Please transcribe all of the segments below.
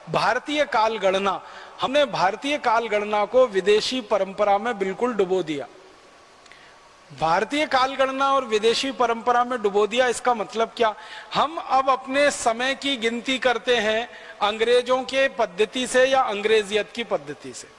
भारतीय काल गणना, हमने भारतीय काल गणना को विदेशी परंपरा में बिल्कुल डुबो दिया। भारतीय काल गणना और विदेशी परंपरा में डुबो दिया, इसका मतलब क्या? हम अब अपने समय की गिनती करते हैं अंग्रेजों के पद्धति से या अंग्रेजियत की पद्धति से।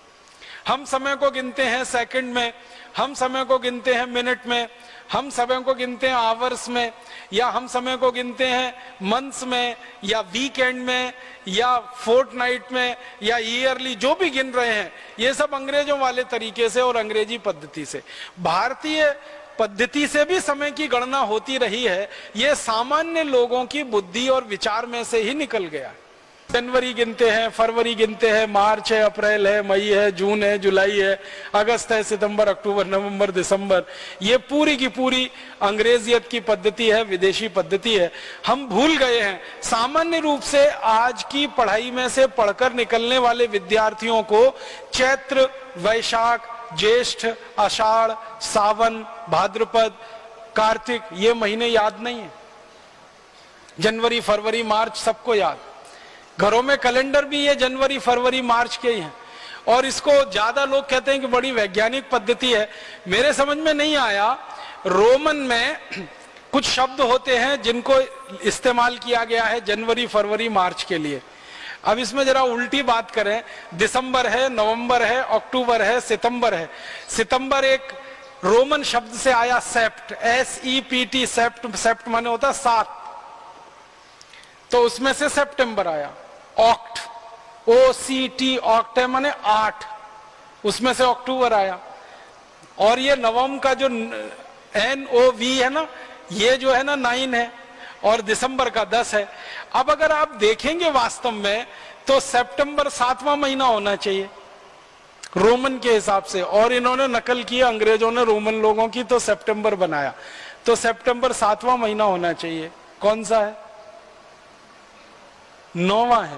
हम समय को गिनते हैं सेकंड में, हम समय को गिनते हैं मिनट में, हम समय को गिनते हैं आवर्स में, या हम समय को गिनते हैं मंथ्स में या वीकेंड में या फोर्टनाइट में या ईयरली, जो भी गिन रहे हैं ये सब अंग्रेजों वाले तरीके से और अंग्रेजी पद्धति से। भारतीय पद्धति से भी समय की गणना होती रही है, ये सामान्य लोगों की बुद्धि और विचार में से ही निकल गया है। जनवरी गिनते हैं, फरवरी गिनते हैं, मार्च है, अप्रैल है, मई है, जून है, जुलाई है, अगस्त है, सितंबर, अक्टूबर, नवंबर, दिसंबर, ये पूरी की पूरी अंग्रेजियत की पद्धति है, विदेशी पद्धति है। हम भूल गए हैं सामान्य रूप से आज की पढ़ाई में से पढ़कर निकलने वाले विद्यार्थियों को चैत्र, वैशाख, ज्येष्ठ, आषाढ़, सावन, भाद्रपद, कार्तिक, ये महीने याद नहीं है। जनवरी, फरवरी, मार्च सबको याद। घरों में कैलेंडर भी ये जनवरी, फरवरी, मार्च के ही हैं। और इसको ज्यादा लोग कहते हैं कि बड़ी वैज्ञानिक पद्धति है। मेरे समझ में नहीं आया, रोमन में कुछ शब्द होते हैं जिनको इस्तेमाल किया गया है जनवरी, फरवरी, मार्च के लिए। अब इसमें जरा उल्टी बात करें, दिसंबर है, नवंबर है, अक्टूबर है, सितंबर है। सितंबर एक रोमन शब्द से आया, सेप्ट, SEPT, सेप्ट, सेप्ट माने होता है 7, तो उसमें से सितंबर आया। ऑक्ट, OCT, ऑक्ट है माने 8, उसमें से अक्टूबर आया। और ये नवम का जो NOV है ना, ये जो है ना 9 है, और दिसंबर का 10 है। अब अगर आप देखेंगे वास्तव में तो सितंबर 7वां महीना होना चाहिए रोमन के हिसाब से, और इन्होंने नकल की, अंग्रेजों ने रोमन लोगों की, तो सितंबर बनाया। तो सितंबर 7वां महीना होना चाहिए। कौन सा है? 9वां है।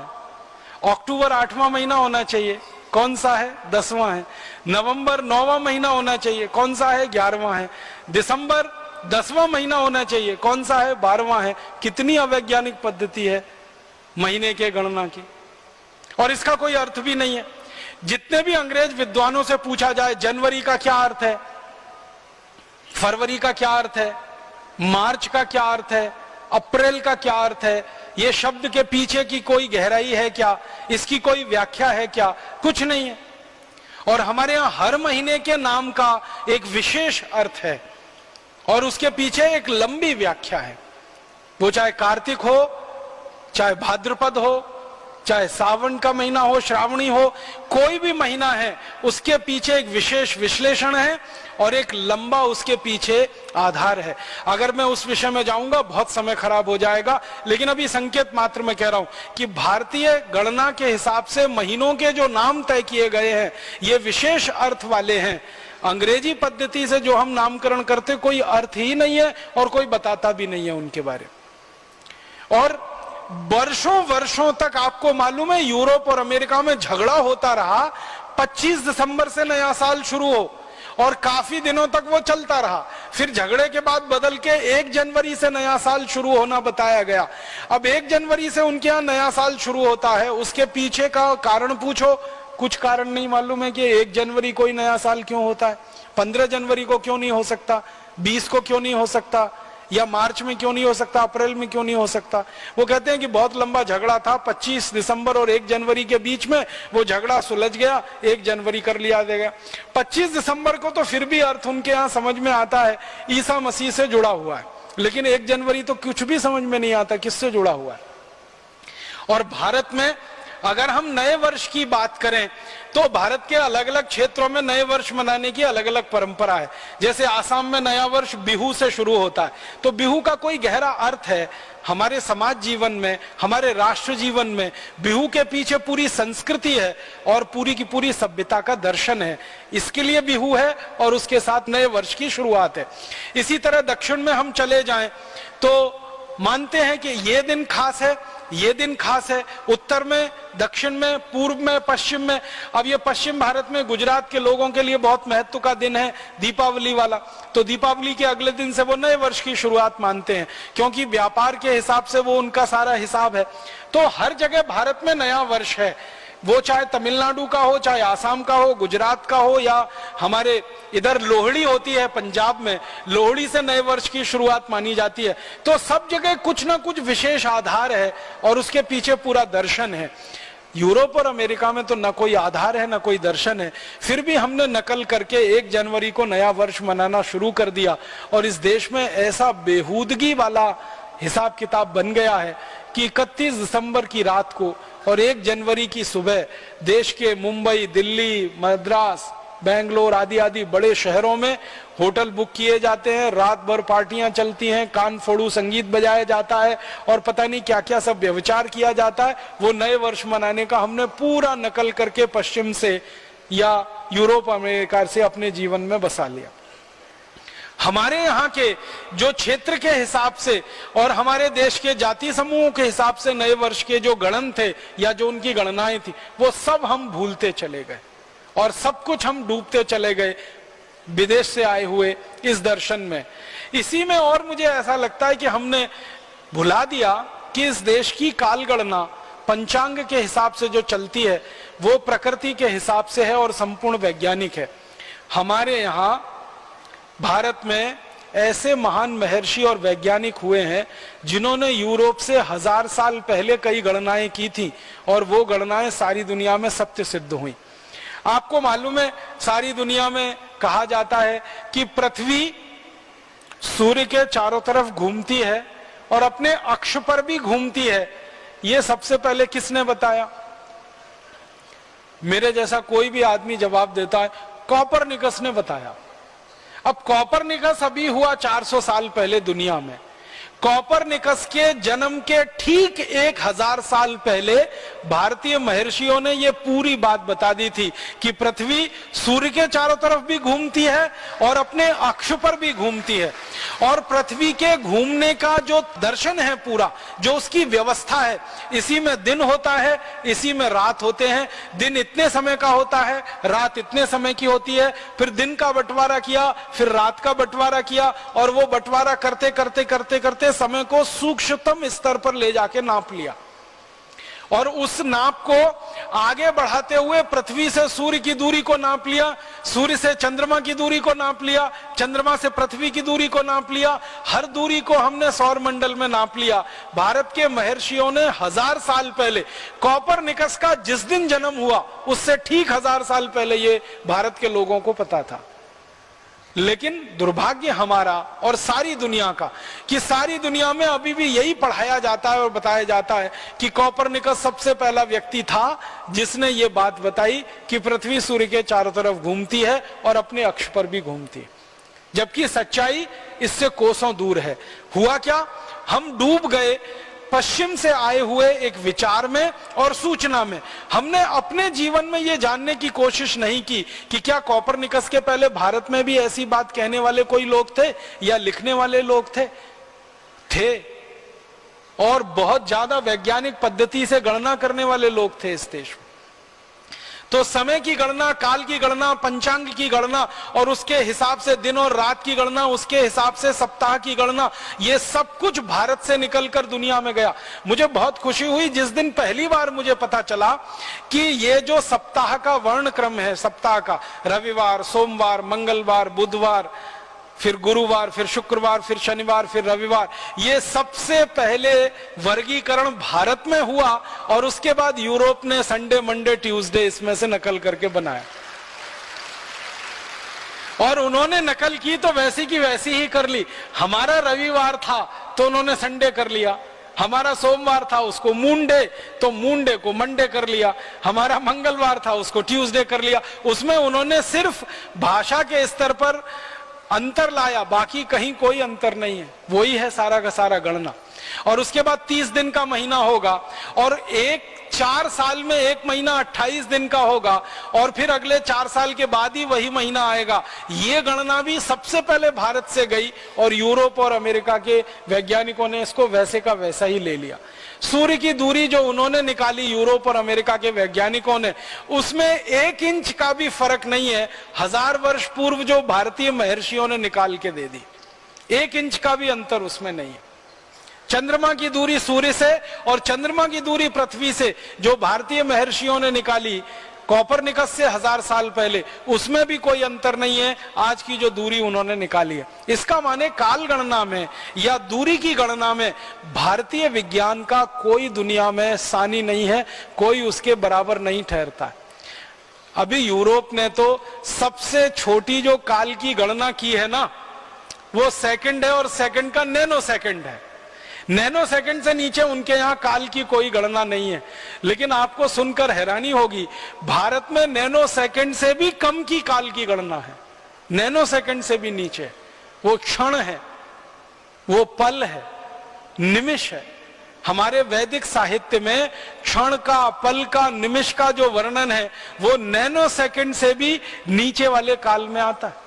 अक्टूबर 8वां महीना होना चाहिए। कौन सा है? 10वां है। नवंबर 9वां महीना होना चाहिए। कौन सा है? 11वां है। दिसंबर 10वां महीना होना चाहिए। कौन सा है? 12वां है। कितनी अवैज्ञानिक पद्धति है महीने के गणना की, और इसका कोई अर्थ भी नहीं है। जितने भी अंग्रेज विद्वानों से पूछा जाए जनवरी का क्या अर्थ है, फरवरी का क्या अर्थ है, मार्च का क्या अर्थ है, अप्रैल का क्या अर्थ है, ये शब्द के पीछे की कोई गहराई है क्या, इसकी कोई व्याख्या है क्या? कुछ नहीं है। और हमारे यहां हर महीने के नाम का एक विशेष अर्थ है और उसके पीछे एक लंबी व्याख्या है। वो चाहे कार्तिक हो, चाहे भाद्रपद हो, चाहे सावन का महीना हो, श्रावणी हो, कोई भी महीना है उसके पीछे एक विशेष विश्लेषण है और एक लंबा उसके पीछे आधार है। अगर मैं उस विषय में जाऊंगा बहुत समय खराब हो जाएगा, लेकिन अभी संकेत मात्र में कह रहा हूं कि भारतीय गणना के हिसाब से महीनों के जो नाम तय किए गए हैं ये विशेष अर्थ वाले हैं। अंग्रेजी पद्धति से जो हम नामकरण करते कोई अर्थ ही नहीं है और कोई बताता भी नहीं है उनके बारे में। और वर्षों वर्षों तक आपको मालूम है यूरोप और अमेरिका में झगड़ा होता रहा। 25 दिसंबर से नया साल शुरू हो और काफी दिनों तक वो चलता रहा। फिर झगड़े के बाद बदल के 1 जनवरी से नया साल शुरू होना बताया गया। अब 1 जनवरी से उनके यहाँ नया साल शुरू होता है, उसके पीछे का कारण पूछो, कुछ कारण नहीं मालूम है कि 1 जनवरी कोई नया साल क्यों होता है, 15 जनवरी को क्यों नहीं हो सकता, 20 को क्यों नहीं हो सकता, या मार्च में क्यों नहीं हो सकता, अप्रैल में क्यों नहीं हो सकता। वो कहते हैं कि बहुत लंबा झगड़ा था 25 दिसंबर और 1 जनवरी के बीच में, वो झगड़ा सुलझ गया, 1 जनवरी कर लिया गया। 25 दिसंबर को तो फिर भी अर्थ उनके यहाँ समझ में आता है, ईसा मसीह से जुड़ा हुआ है, लेकिन 1 जनवरी तो कुछ भी समझ में नहीं आता किससे जुड़ा हुआ है। और भारत में अगर हम नए वर्ष की बात करें तो भारत के अलग अलग क्षेत्रों में नए वर्ष मनाने की अलग अलग परंपरा है। जैसे आसाम में नया वर्ष बिहू से शुरू होता है, तो बिहू का कोई गहरा अर्थ है हमारे समाज जीवन में, हमारे राष्ट्र जीवन में। बिहू के पीछे पूरी संस्कृति है और पूरी की पूरी सभ्यता का दर्शन है, इसके लिए बिहू है और उसके साथ नए वर्ष की शुरुआत है। इसी तरह दक्षिण में हम चले जाएं तो मानते हैं कि ये दिन खास है, ये दिन खास है। उत्तर में, दक्षिण में, पूर्व में, पश्चिम में। अब ये पश्चिम भारत में गुजरात के लोगों के लिए बहुत महत्व का दिन है, दीपावली वाला। तो दीपावली के अगले दिन से वो नए वर्ष की शुरुआत मानते हैं, क्योंकि व्यापार के हिसाब से वो उनका सारा हिसाब है। तो हर जगह भारत में नया वर्ष है, वो चाहे तमिलनाडु का हो, चाहे आसाम का हो, गुजरात का हो, या हमारे इधर लोहड़ी होती है पंजाब में, लोहड़ी से नए वर्ष की शुरुआत मानी जाती है। तो सब जगह कुछ ना कुछ विशेष आधार है और उसके पीछे पूरा दर्शन है। यूरोप और अमेरिका में तो न कोई आधार है न कोई दर्शन है, फिर भी हमने नकल करके 1 जनवरी को नया वर्ष मनाना शुरू कर दिया। और इस देश में ऐसा बेहूदगी वाला हिसाब किताब बन गया है कि 31 दिसंबर की रात को और 1 जनवरी की सुबह देश के मुंबई, दिल्ली, मद्रास, बेंगलोर आदि आदि बड़े शहरों में होटल बुक किए जाते हैं, रात भर पार्टियां चलती हैं, कान फोड़ू संगीत बजाया जाता है और पता नहीं क्या क्या सब व्यभिचार किया जाता है। वो नए वर्ष मनाने का हमने पूरा नकल करके पश्चिम से या यूरोप, अमेरिका से अपने जीवन में बसा लिया। हमारे यहाँ के जो क्षेत्र के हिसाब से और हमारे देश के जाति समूहों के हिसाब से नए वर्ष के जो गणन थे या जो उनकी गणनाएं थी, वो सब हम भूलते चले गए और सब कुछ हम डूबते चले गए विदेश से आए हुए इस दर्शन में। इसी में और मुझे ऐसा लगता है कि हमने भुला दिया कि इस देश की काल गणना पंचांग के हिसाब से जो चलती है वो प्रकृति के हिसाब से है और संपूर्ण वैज्ञानिक है। हमारे यहाँ भारत में ऐसे महान महर्षि और वैज्ञानिक हुए हैं जिन्होंने यूरोप से 1000 साल पहले कई गणनाएं की थी और वो गणनाएं सारी दुनिया में सत्य सिद्ध हुई। आपको मालूम है, सारी दुनिया में कहा जाता है कि पृथ्वी सूर्य के चारों तरफ घूमती है और अपने अक्ष पर भी घूमती है। ये सबसे पहले किसने बताया? मेरे जैसा कोई भी आदमी जवाब देता है, कोपरनिकस ने बताया। अब कोपरनिकस अभी हुआ 400 साल पहले दुनिया में। कोपरनिकस के जन्म के ठीक 1000 साल पहले भारतीय महर्षियों ने यह पूरी बात बता दी थी कि पृथ्वी सूर्य के चारों तरफ भी घूमती है और अपने अक्ष पर भी घूमती है। और पृथ्वी के घूमने का जो दर्शन है पूरा, जो उसकी व्यवस्था है, इसी में दिन होता है, इसी में रात होते हैं। दिन इतने समय का होता है, रात इतने समय की होती है। फिर दिन का बंटवारा किया, फिर रात का बंटवारा किया और वो बंटवारा करते करते करते करते समय को सूक्ष्मतम स्तर पर ले जाके नाप लिया और उस नाप को आगे बढ़ाते हुए पृथ्वी से सूर्य की दूरी को नाप लिया, सूर्य से चंद्रमा की दूरी को नाप लिया, चंद्रमा से पृथ्वी की दूरी को नाप लिया, हर दूरी को हमने सौर मंडल में नाप लिया। भारत के महर्षियों ने 1000 साल पहले, कोपरनिकस का जिस दिन जन्म हुआ उससे ठीक 1000 साल पहले ये भारत के लोगों को पता था। लेकिन दुर्भाग्य हमारा और सारी दुनिया का कि सारी दुनिया में अभी भी यही पढ़ाया जाता है और बताया जाता है कि कोपरनिकस सबसे पहला व्यक्ति था जिसने ये बात बताई कि पृथ्वी सूर्य के चारों तरफ घूमती है और अपने अक्ष पर भी घूमती है, जबकि सच्चाई इससे कोसों दूर है। हुआ क्या, हम डूब गए पश्चिम से आए हुए एक विचार में और सूचना में। हमने अपने जीवन में ये जानने की कोशिश नहीं की कि क्या कोपरनिकस के पहले भारत में भी ऐसी बात कहने वाले कोई लोग थे या लिखने वाले लोग थे और बहुत ज्यादा वैज्ञानिक पद्धति से गणना करने वाले लोग थे इस देश में। तो समय की गणना, काल की गणना, पंचांग की गणना और उसके हिसाब से दिन और रात की गणना, उसके हिसाब से सप्ताह की गणना, ये सब कुछ भारत से निकलकर दुनिया में गया। मुझे बहुत खुशी हुई जिस दिन पहली बार मुझे पता चला कि ये जो सप्ताह का वर्ण क्रम है, सप्ताह का रविवार, सोमवार, मंगलवार, बुधवार, फिर गुरुवार, फिर शुक्रवार, फिर शनिवार, फिर रविवार, ये सबसे पहले वर्गीकरण भारत में हुआ और उसके बाद यूरोप ने संडे, मंडे, ट्यूसडे इसमें से नकल करके बनाया। और उन्होंने नकल की तो वैसी की वैसी ही कर ली। हमारा रविवार था तो उन्होंने संडे कर लिया, हमारा सोमवार था उसको मूनडे तो मूनडे को मंडे कर लिया, हमारा मंगलवार था उसको ट्यूसडे कर लिया। उसमें उन्होंने सिर्फ भाषा के स्तर पर अंतर लाया, बाकी कहीं कोई अंतर नहीं है, वही है सारा का सारा गणना। और उसके बाद 30 दिन का महीना होगा और एक 4 साल में 1 महीना 28 दिन का होगा और फिर अगले 4 साल के बाद ही वही महीना आएगा, ये गणना भी सबसे पहले भारत से गई और यूरोप और अमेरिका के वैज्ञानिकों ने इसको वैसे का वैसा ही ले लिया। सूर्य की दूरी जो उन्होंने निकाली यूरोप और अमेरिका के वैज्ञानिकों ने, उसमें 1 इंच का भी फर्क नहीं है 1000 वर्ष पूर्व जो भारतीय महर्षियों ने निकाल के दे दी। 1 इंच का भी अंतर उसमें नहीं है। चंद्रमा की दूरी सूर्य से और चंद्रमा की दूरी पृथ्वी से जो भारतीय महर्षियों ने निकाली कोपरनिकस से 1000 साल पहले, उसमें भी कोई अंतर नहीं है आज की जो दूरी उन्होंने निकाली है। इसका माने काल गणना में या दूरी की गणना में भारतीय विज्ञान का कोई दुनिया में सानी नहीं है, कोई उसके बराबर नहीं ठहरता है। अभी यूरोप ने तो सबसे छोटी जो काल की गणना की है ना, वो सेकंड है और सेकंड का नैनो सेकंड है। नैनो सेकंड से नीचे उनके यहां काल की कोई गणना नहीं है। लेकिन आपको सुनकर हैरानी होगी, भारत में नैनो सेकंड से भी कम की काल की गणना है। नैनो सेकंड से भी नीचे वो क्षण है, वो पल है, निमिष है। हमारे वैदिक साहित्य में क्षण का, पल का, निमिष का जो वर्णन है वो नैनो सेकंड से भी नीचे वाले काल में आता है।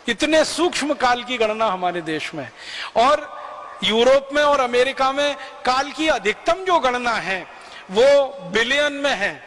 इतने सूक्ष्म काल की गणना हमारे देश में है। और यूरोप में और अमेरिका में काल की अधिकतम जो गणना है वो बिलियन में है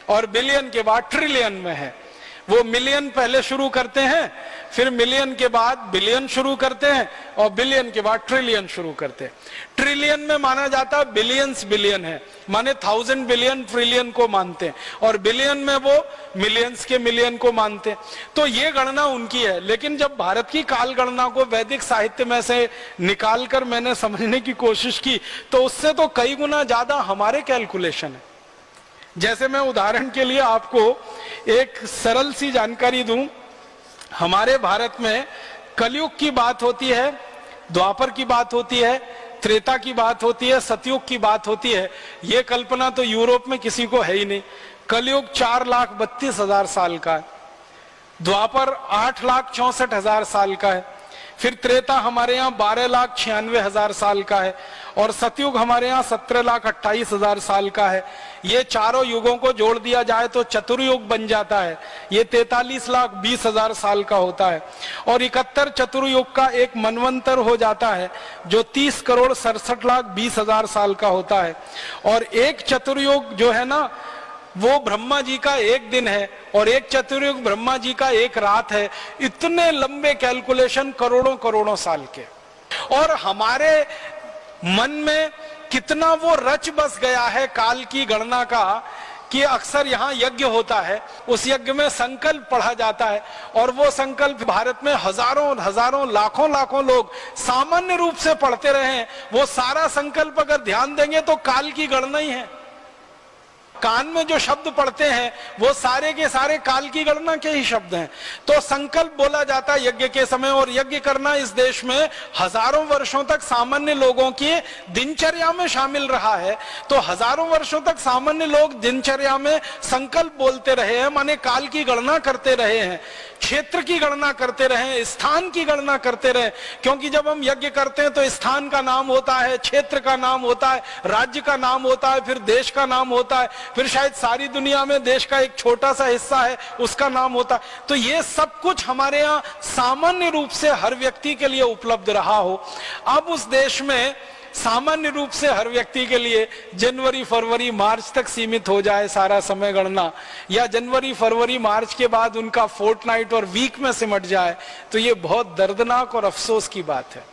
और बिलियन के बाद ट्रिलियन में है। वो मिलियन पहले शुरू करते हैं, फिर मिलियन के बाद बिलियन शुरू करते हैं और बिलियन के बाद ट्रिलियन शुरू करते हैं। ट्रिलियन में माना जाता है बिलियंस बिलियन है, माने 1000 बिलियन ट्रिलियन को मानते हैं, और बिलियन में वो मिलियंस के मिलियन को मानते हैं। तो ये गणना उनकी है। लेकिन जब भारत की काल गणना को वैदिक साहित्य में से निकालकर मैंने समझने की कोशिश की तो उससे तो कई गुना ज्यादा हमारे कैलकुलेशन है। जैसे मैं उदाहरण के लिए आपको एक सरल सी जानकारी दूं, हमारे भारत में कलयुग की बात होती है, द्वापर की बात होती है, त्रेता की बात होती है, सतयुग की बात होती है। ये कल्पना तो यूरोप में किसी को है ही नहीं। कलयुग 4,32,000 साल का है, द्वापर 8,64,000 साल का है, फिर त्रेता हमारे यहाँ 12,96,000 साल का है और सतयुग हमारे यहाँ 17,28,000 साल का है। ये चारों युगों को जोड़ दिया जाए तो चतुर्युग बन जाता है, ये 43,20,000 साल का होता है। और 71 चतुर्युग का एक मनवंतर हो जाता है जो 30,67,20,000 साल का होता है। और एक चतुर्युग जो है ना वो ब्रह्मा जी का एक दिन है और एक चतुर्युग ब्रह्मा जी का एक रात है। इतने लंबे कैलकुलेशन करोड़ों करोड़ों साल के। और हमारे मन में कितना वो रच बस गया है काल की गणना का कि अक्सर यहाँ यज्ञ होता है, उस यज्ञ में संकल्प पढ़ा जाता है और वो संकल्प भारत में हजारों हजारों लाखों लाखों लोग सामान्य रूप से पढ़ते रहे हैं। वो सारा संकल्प अगर ध्यान देंगे तो काल की गणना ही है। कान में जो शब्द पढ़ते हैं वो सारे के सारे काल की गणना के ही शब्द हैं। तो संकल्प बोला जाता है यज्ञ के समय, और यज्ञ करना इस देश में हजारों वर्षों तक सामान्य लोगों की दिनचर्या में शामिल रहा है। तो हजारों वर्षों तक सामान्य लोग दिनचर्या में संकल्प बोलते रहे हैं, माने काल की गणना करते रहे हैं, क्षेत्र की गणना करते रहे, स्थान की गणना करते रहे। क्योंकि जब हम यज्ञ करते हैं तो स्थान का नाम होता है, क्षेत्र का नाम होता है, राज्य का नाम होता है, फिर देश का नाम होता है, फिर शायद सारी दुनिया में देश का एक छोटा सा हिस्सा है उसका नाम होता है। तो ये सब कुछ हमारे यहाँ सामान्य रूप से हर व्यक्ति के लिए उपलब्ध रहा हो। अब उस देश में सामान्य रूप से हर व्यक्ति के लिए जनवरी फरवरी मार्च तक सीमित हो जाए सारा समय गणना, या जनवरी फरवरी मार्च के बाद उनका फोर्टनाइट और वीक में सिमट जाए, तो ये बहुत दर्दनाक और अफसोस की बात है।